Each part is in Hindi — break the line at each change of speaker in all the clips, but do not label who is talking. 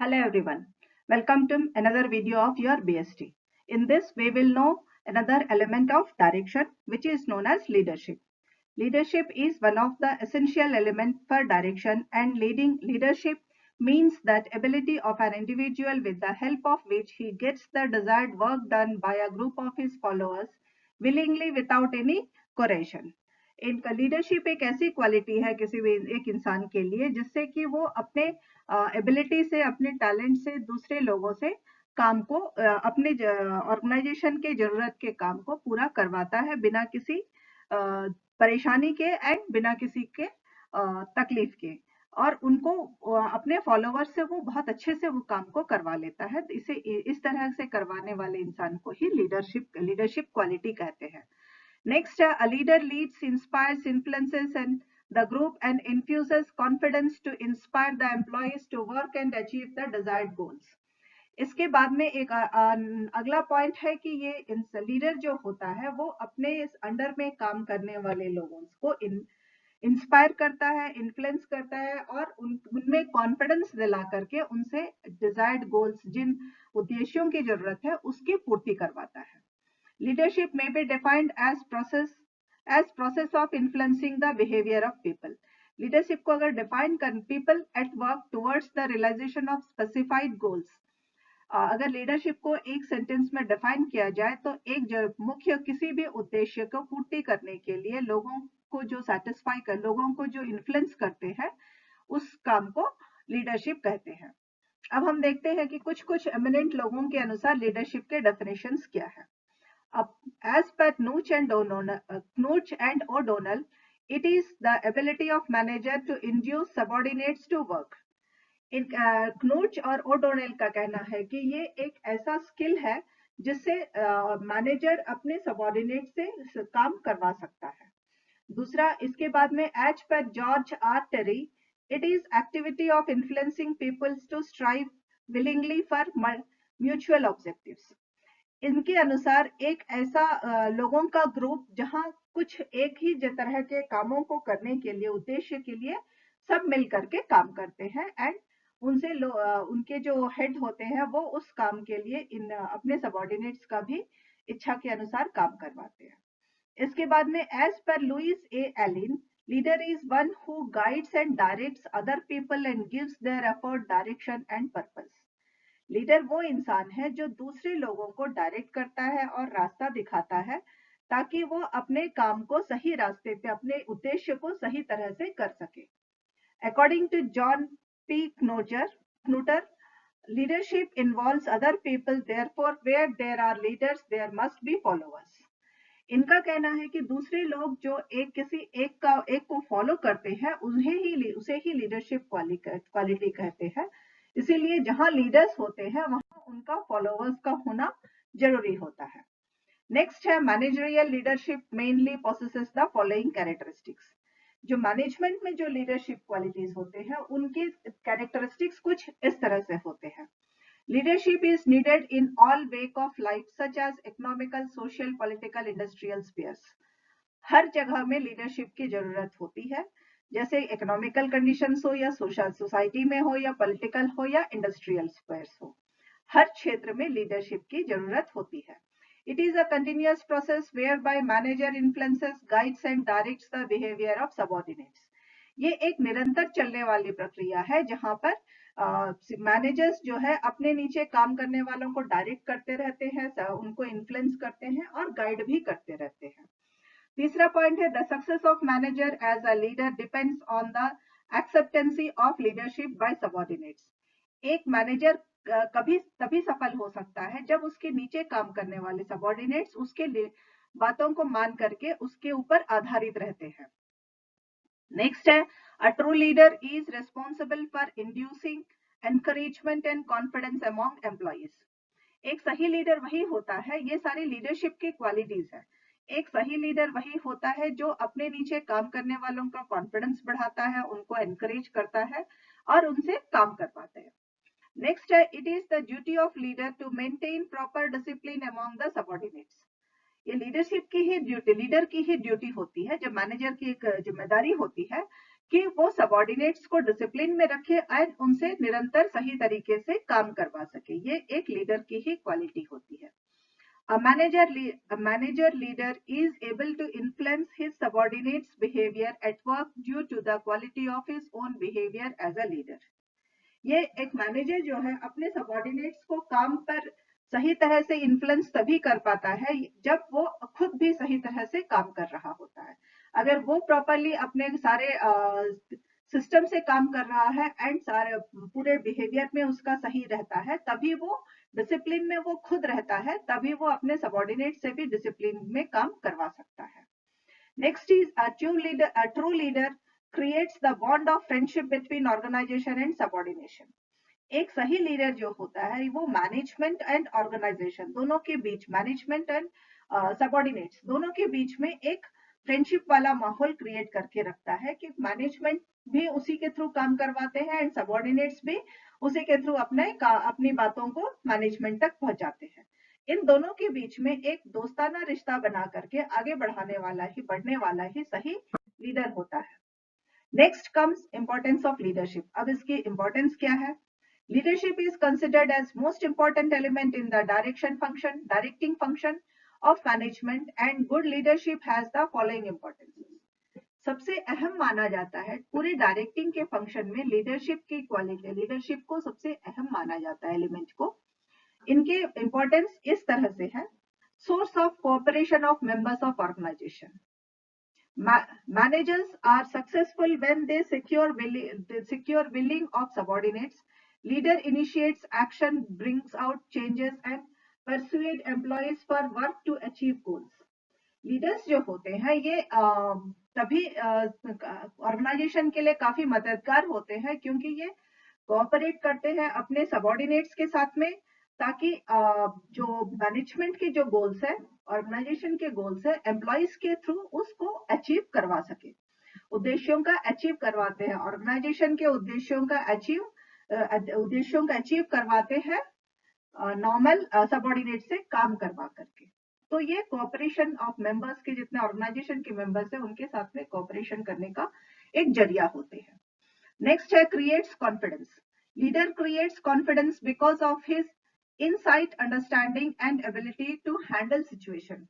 Hello everyone, welcome to another video of your BST. In this we will know another element of direction which is known as leadership. Leadership is one of the essential elements for direction, and leading leadership means that ability of an individual with the help of which he gets the desired work done by a group of his followers willingly without any coercion. इनका लीडरशिप एक ऐसी क्वालिटी है किसी भी एक इंसान के लिए जिससे कि वो अपने एबिलिटी से, अपने टैलेंट से दूसरे लोगों से काम को अपने ऑर्गेनाइजेशन के जरूरत के काम को पूरा करवाता है बिना किसी परेशानी के एंड बिना किसी के तकलीफ के, और उनको अपने फॉलोवर्स से वो बहुत अच्छे से वो काम को करवा लेता है। इसे इस तरह से करवाने वाले इंसान को ही लीडरशिप क्वालिटी कहते हैं। Next, a leader leads, inspires, influences and the group and infuses confidence to inspire the employees to work and achieve the desired goals. इसके बाद में एक अगला पॉइंट है कि ये लीडर जो होता है वो अपने इस अंडर में काम करने वाले लोगों को इंस्पायर करता है, इन्फ्लुएंस करता है और उनमें कॉन्फिडेंस दिला करके उनसे डिजायर्ड गोल्स, जिन उद्देश्यों की जरूरत है, उसकी पूर्ति करवाता है। Leadership may be defined as process of influencing the behavior of people. Leadership को अगर define कर people at work towards the realization of specified goals. अगर leadership को एक sentence में define किया जाए तो एक मुख्य किसी भी उद्देश्य को पूर्ति करने के लिए लोगों को जो satisfy कर, लोगों को जो influence करते हैं, उस काम को leadership कहते हैं। अब हम देखते हैं कि कुछ eminent लोगों के अनुसार leadership के definitions क्या है। As per Knooch and O'Donnell, it is the ability of manager to induce subordinates to work. Knooch और O'Donnell का कहना है कि ये एक ऐसा स्किल है जिससे मैनेजर अपने सबॉर्डिनेट से काम करवा सकता है। दूसरा, इसके बाद में as per George R. Terry, it is activity of influencing people to strive willingly for mutual objectives. इनके अनुसार एक ऐसा लोगों का ग्रुप जहां कुछ एक ही तरह के कामों को करने के लिए, उद्देश्य के लिए सब मिल करके काम करते हैं एंड उनसे उनके जो हेड होते हैं वो उस काम के लिए अपने सबॉर्डिनेट्स का भी इच्छा के अनुसार काम करवाते हैं। इसके बाद में एज पर Louis A Allen, leader is one who guides and directs other people and gives their effort direction and purpose. Leader वो इंसान है जो दूसरे लोगों को डायरेक्ट करता है और रास्ता दिखाता है ताकि वो अपने काम को सही रास्ते पे, अपने उद्देश्य को सही तरह से कर सके। According to John P Kotter, leadership involves other people, therefore where there are leaders there must be followers. इनका कहना है कि दूसरे लोग जो एक को फॉलो करते हैं उसे ही लीडरशिप क्वालिटी कहते हैं। इसीलिए जहां लीडर्स होते हैं वहां उनका फॉलोअर्स का होना जरूरी होता है। नेक्स्ट है managerial leadership mainly possesses the following characteristics. जो मैनेजमेंट में जो लीडरशिप क्वालिटीज होते हैं उनके कैरेक्टरिस्टिक्स कुछ इस तरह से होते हैं। Leadership is needed in all walk of life such as economical, social, political, industrial spheres. हर जगह में लीडरशिप की जरूरत होती है, जैसे इकोनॉमिकल कंडीशंस हो या सोशल सोसाइटी में हो या पॉलिटिकल हो या इंडस्ट्रियल स्फीयर्स हो, हर क्षेत्र में लीडरशिप की जरूरत होती है। It is a continuous process whereby manager influences, guides and directs the behaviour of subordinates. ये एक निरंतर चलने वाली प्रक्रिया है जहां पर मैनेजर्स जो है अपने नीचे काम करने वालों को डायरेक्ट करते रहते हैं, उनको इन्फ्लुएंस करते हैं और गाइड भी करते रहते हैं। तीसरा पॉइंट है the success of manager as a leader depends on the acceptancy of leadership by subordinates. एक मैनेजर कभी तभी सफल हो सकता है जब उसके नीचे काम करने वाले सबऑर्डिनेट्स उसके बातों को मान करके उसके ऊपर आधारित रहते हैं। नेक्स्ट है a true leader is responsible for inducing encouragement and confidence among employees. एक सही लीडर वही होता है, ये सारी लीडरशिप की क्वालिटीज है। एक सही लीडर वही होता है जो अपने नीचे काम करने वालों का कॉन्फिडेंस बढ़ाता है, उनको एनकरेज करता है और उनसे काम करवाते हैं। नेक्स्ट है it is the duty of leader to maintain proper discipline among the subordinates. ये लीडरशिप की ही ड्यूटी, लीडर की ही ड्यूटी होती है, जब मैनेजर की एक जिम्मेदारी होती है कि वो सबॉर्डिनेट्स को डिसिप्लिन में रखे एंड उनसे निरंतर सही तरीके से काम करवा सके। ये एक लीडर की ही क्वालिटी होती है। A manager leader is able to influence his subordinates' behavior at work due to the quality of his own behavior as a leader. ये एक मैनेजर जो है अपने सबॉर्डिनेट्स को काम पर सही तरह से इन्फ्लुएंस तभी कर पाता है जब वो खुद भी सही तरह से काम कर रहा होता है। अगर वो प्रॉपरली अपने सारे सिस्टम से काम कर रहा है एंड सारे पूरे बिहेवियर में उसका सही रहता है, तभी वो डिसिप्लिन में वो खुद रहता है, तभी वो अपने सबॉर्डिनेट से भी डिसिप्लिन में काम करवा सकता है। Next is a true leader creates the bond of friendship between organization and subordination. एक सही लीडर जो होता है वो मैनेजमेंट एंड ऑर्गेनाइजेशन दोनों के बीच, मैनेजमेंट एंड सबॉर्डिनेट्स दोनों के बीच में एक फ्रेंडशिप वाला माहौल क्रिएट करके रखता है कि मैनेजमेंट भी उसी के थ्रू काम करवाते हैं एंड सबॉर्डिनेट्स भी उसी के थ्रू अपनी बातों को मैनेजमेंट तक पहुंचाते हैं। इन दोनों के बीच में एक दोस्ताना रिश्ता बना करके आगे बढ़ने वाला ही सही लीडर होता है। Next comes importance of leadership. अब इसकी इंपॉर्टेंस क्या है? Leadership is considered as most important element in the directing function of management, and good leadership has the following importances. सबसे अहम माना जाता है पूरे डायरेक्टिंग के फंक्शन में लीडरशिप की क्वालिटी, लीडरशिप को सबसे अहम माना जाता है एलिमेंट को। इनके इंपॉर्टेंस इस तरह से है। Source of cooperation of members of organisation. Managers are successful when they secure willing of subordinates. Leader initiates action, brings out changes and persuade employees for work to achieve goals. Leaders जो होते हैं ये तभी ऑर्गेनाइजेशन के लिए काफी मददगार होते हैं क्योंकि ये कोऑपरेट करते हैं अपने सबॉर्डिनेट्स के साथ में, ताकि जो मैनेजमेंट के जो गोल्स है, ऑर्गेनाइजेशन के गोल्स है, एम्प्लॉइज के थ्रू उसको अचीव करवा सके, उद्देश्यों का अचीव करवाते हैं। ऑर्गेनाइजेशन के उद्देश्यों का अचीव करवाते हैं नॉर्मल सबॉर्डिनेट से काम करवा करके। तो ये कोऑपरेशन ऑफ मेंबर्स के, जितने ऑर्गेनाइजेशन के मेंबर्स है उनके साथ में कोऑपरेशन करने का एक जरिया होते हैं। नेक्स्ट है creates confidence. Leader creates confidence because of his insight, understanding and ability to handle situation.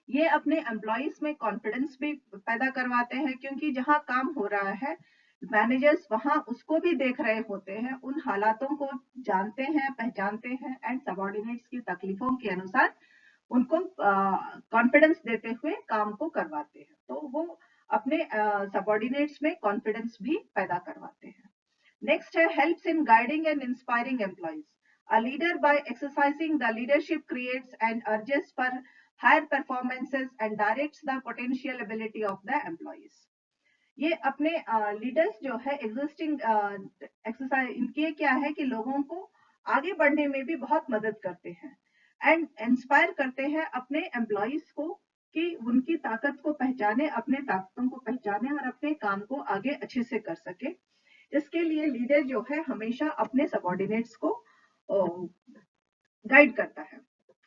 ये अपने एम्प्लॉइज में कॉन्फिडेंस भी पैदा करवाते हैं क्योंकि जहां काम हो रहा है मैनेजर्स वहां उसको भी देख रहे होते हैं, उन हालातों को जानते हैं, पहचानते हैं एंड सबॉर्डिनेट्स की तकलीफों के अनुसार उनको कॉन्फिडेंस देते हुए काम को करवाते हैं। तो वो अपने सबॉर्डिनेट्स में कॉन्फिडेंस भी पैदा करवाते हैं। नेक्स्ट है helps in guiding and inspiring employees. A leader by exercising the leadership creates and urges for higher performances and directs the potential ability of the employees. ये अपने लीडर्स जो है एग्जिस्टिंग एक्सरसाइज, इनके क्या है कि लोगों को आगे बढ़ने में भी बहुत मदद करते हैं एंड इंस्पायर करते हैं अपने एम्प्लॉइज को कि उनकी ताकत को पहचाने, अपने ताकतों को पहचाने और अपने काम को आगे अच्छे से कर सके। इसके लिए लीडर जो है हमेशा अपने सबॉर्डिनेट्स को गाइड करता है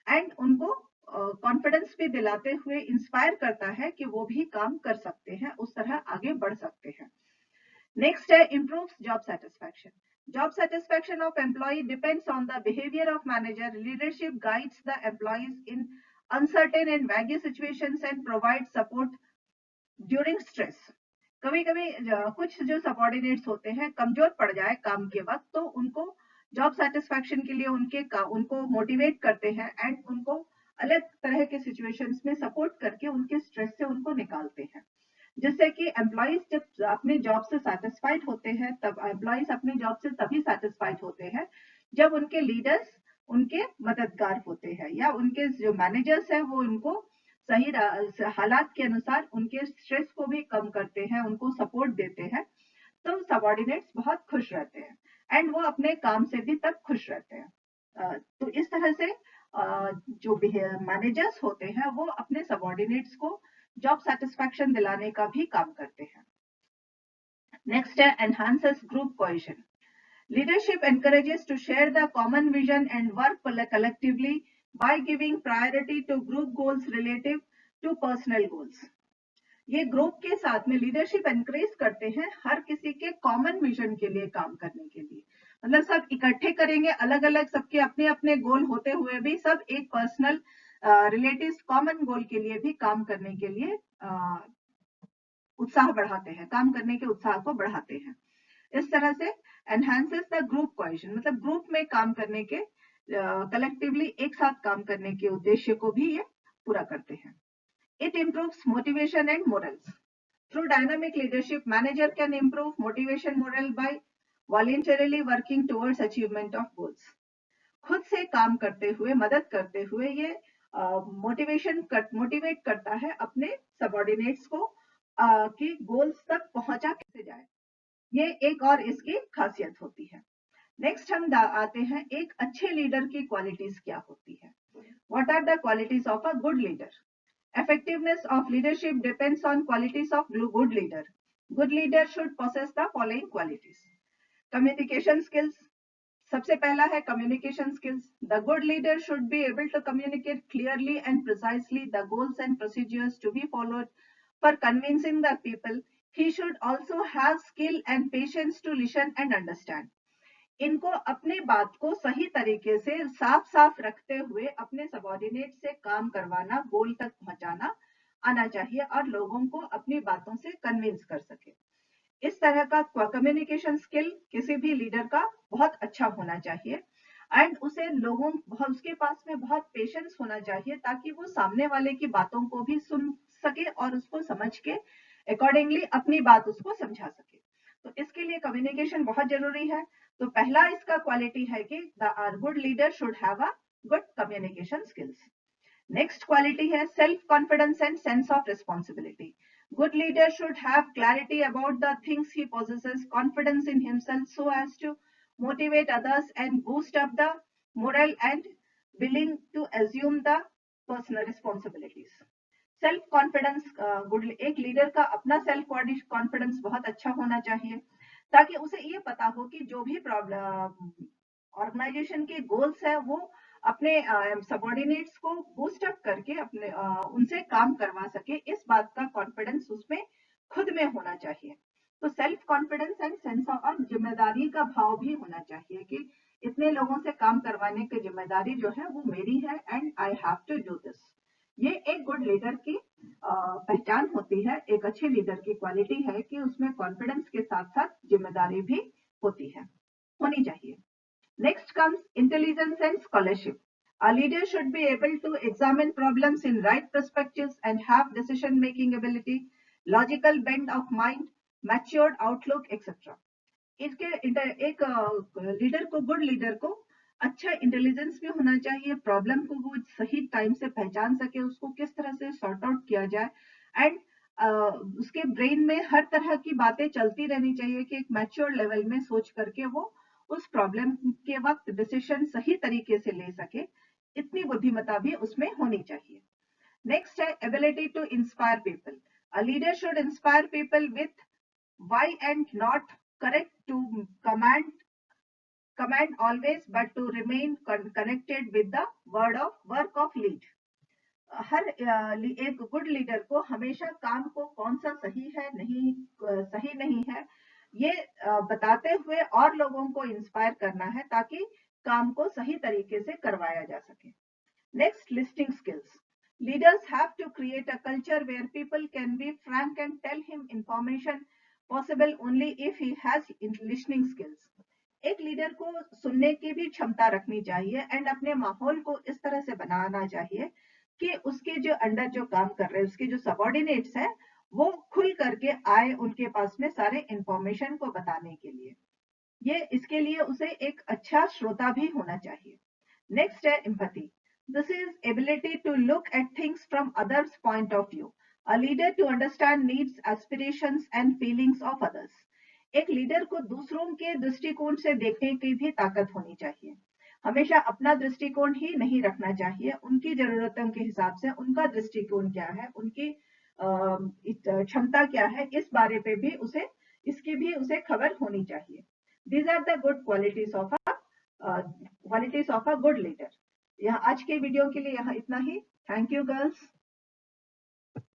एंड उनको कॉन्फिडेंस भी दिलाते हुए इंस्पायर करता है कि वो भी काम कर सकते हैं, उस तरह आगे बढ़ सकते हैं। नेक्स्ट है improves job satisfaction. Job satisfaction of employee depends on the behavior of manager. Leadership guides the employees in uncertain and vague situations and provides support during stress. कभी कभी कुछ जो सबॉर्डिनेट्स होते हैं कमजोर पड़ जाए काम के वक्त, तो उनको जॉब सेटिस्फैक्शन के लिए उनको मोटिवेट करते हैं एंड उनको अलग तरह के सिचुएशंस में सपोर्ट करके उनके स्ट्रेस से उनको निकालते हैं, जिससे कि एम्प्लॉइज जब अपने जॉब से सेटिस्फाइड होते हैं, तब एम्प्लॉइज अपनी जॉब से तभी सेटिस्फाइड होते हैं जब उनके लीडर्स उनके मददगार होते हैं या उनके जो मैनेजर्स हैं वो उनको सही हालात के अनुसार उनके स्ट्रेस को भी कम करते हैं, उनको सपोर्ट देते हैं। तो सबॉर्डिनेट्स बहुत खुश रहते हैं एंड वो अपने काम से भी तब खुश रहते हैं। तो इस तरह से जो मैनेजर्स होते हैं वो अपने सबॉर्डिनेट्स को जॉब सेटिस्फैक्शन दिलाने का भी काम करते हैं। नेक्स्ट है enhances group cohesion. Leadership encourages to share the common vision and work collectively by giving priority to group goals relative to personal goals. ये ग्रुप के साथ में लीडरशिप एनकरेज करते हैं हर किसी के कॉमन विजन के लिए काम करने के लिए। मतलब सब इकट्ठे करेंगे, अलग अलग सबके अपने अपने गोल होते हुए भी सब एक पर्सनल रिलेटिव कॉमन गोल के लिए भी काम करने के लिए उत्साह बढ़ाते हैं, काम करने के उत्साह को बढ़ाते हैं। इस तरह से एनहांसेस द ग्रुप कोहेजन, मतलब ग्रुप में काम करने के कलेक्टिवली एक साथ काम करने के उद्देश्य को भी ये पूरा करते हैं। It improves motivation and morals. Through dynamic leadership, manager can improve motivation morale by voluntarily working towards achievement of goals. खुद से काम करते हुए, मदद करते हुए ये मोटिवेट करता है अपने सबॉर्डिनेट्स को कि गोल्स तक पहुंचा कैसे जाए। ये एक और इसकी खासियत होती है। नेक्स्ट हम आते हैं एक अच्छे लीडर की क्वालिटीज क्या होती है। What are the qualities of a good leader? Effectiveness of leadership depends on qualities of good leader. Good leader should possess the following qualities. Communication skills. सबसे पहला है communication skills. The good leader should be able to communicate clearly and precisely the goals and procedures to be followed for convincing the people. He should also have skill and patience to listen and understand. इनको अपने बात को सही तरीके से साफ साफ रखते हुए अपने सबॉर्डिनेट से काम करवाना, गोल तक पहुंचाना आना चाहिए और लोगों को अपनी बातों से कन्विंस कर सके। इस तरह का कम्युनिकेशन स्किल किसी भी लीडर का बहुत अच्छा होना चाहिए एंड उसे उसके पास में बहुत पेशेंस होना चाहिए ताकि वो सामने वाले की बातों को भी सुन सके और उसको समझ के अकॉर्डिंगली अपनी बात उसको समझा सके। तो इसके लिए कम्युनिकेशन बहुत जरूरी है। तो पहला इसका क्वालिटी है कि the good leader should have a good communication skills. Next quality है self confidence and sense of responsibility. Good leader should have clarity about the things he possesses, confidence in himself so as to motivate others and boost up the morale and willing to assume the personal responsibilities. Self confidence good, एक लीडर का अपना सेल्फ कॉन्फिडेंस बहुत अच्छा होना चाहिए ताकि उसे ये पता हो कि जो भी प्रॉब्लम ऑर्गेनाइजेशन के गोल्स है वो अपने सबॉर्डिनेट्स को बूस्ट अप करके अपने उनसे काम करवा सके। इस बात का कॉन्फिडेंस उसमें खुद में होना चाहिए। तो self confidence and sense of जिम्मेदारी का भाव भी होना चाहिए कि इतने लोगों से काम करवाने की जिम्मेदारी जो है वो मेरी है and I have to do this. ये एक गुड लीडर की पहचान होती है। एक अच्छे लीडर की क्वालिटी है कि उसमें कॉन्फिडेंस के साथ साथ जिम्मेदारी भी होती है, होनी चाहिए। Next comes intelligence and scholarship. A leader should be able to examine problems in right perspectives and have decision-making ability, logical bent of mind, matured outlook, etc. एक लीडर को, गुड लीडर को अच्छा इंटेलिजेंस भी होना चाहिए, प्रॉब्लम को वो सही टाइम से पहचान सके, उसको किस तरह से सॉर्ट आउट किया जाए एंड उसके ब्रेन में हर तरह की बातें चलती रहनी चाहिए कि एक मैच्योर लेवल में सोच करके वो उस प्रॉब्लम के वक्त डिसीजन सही तरीके से ले सके। इतनी बुद्धिमत्ता भी उसमें होनी चाहिए। नेक्स्ट है ability to inspire people. A leader should inspire people with why and not correct to command always but to remain connected with the work of lead। हर एक गुड लीडर को हमेशा काम को कौन सा सही है, सही नहीं है, ये बताते हुए और लोगों को इंस्पायर करना है ताकि काम को सही तरीके से करवाया जा सके। Next, listening skills. Leaders have to create a culture where people can be frank and tell him information possible only if he has listening skills. एक लीडर को सुनने की भी क्षमता रखनी चाहिए एंड अपने माहौल को इस तरह से बनाना चाहिए कि उसके जो अंडर जो काम कर रहे हैं, उसके जो सबॉर्डिनेट्स हैं, वो खुल करके आए उनके पास में सारे इंफॉर्मेशन को बताने के लिए। ये इसके लिए उसे एक अच्छा श्रोता भी होना चाहिए। नेक्स्ट है empathy. This is ability to look at things from others point of view. A leader to understand needs, aspirations and feelings of others. एक लीडर को दूसरों के दृष्टिकोण से देखने की भी ताकत होनी चाहिए। हमेशा अपना दृष्टिकोण ही नहीं रखना चाहिए, उनकी जरूरतों के हिसाब से उनका दृष्टिकोण क्या है, उनकी क्षमता क्या है, इस बारे पे भी इसकी भी उसे खबर होनी चाहिए। These are the good qualities of a good leader. यहाँ आज के वीडियो के लिए यहाँ इतना ही। Thank you girls.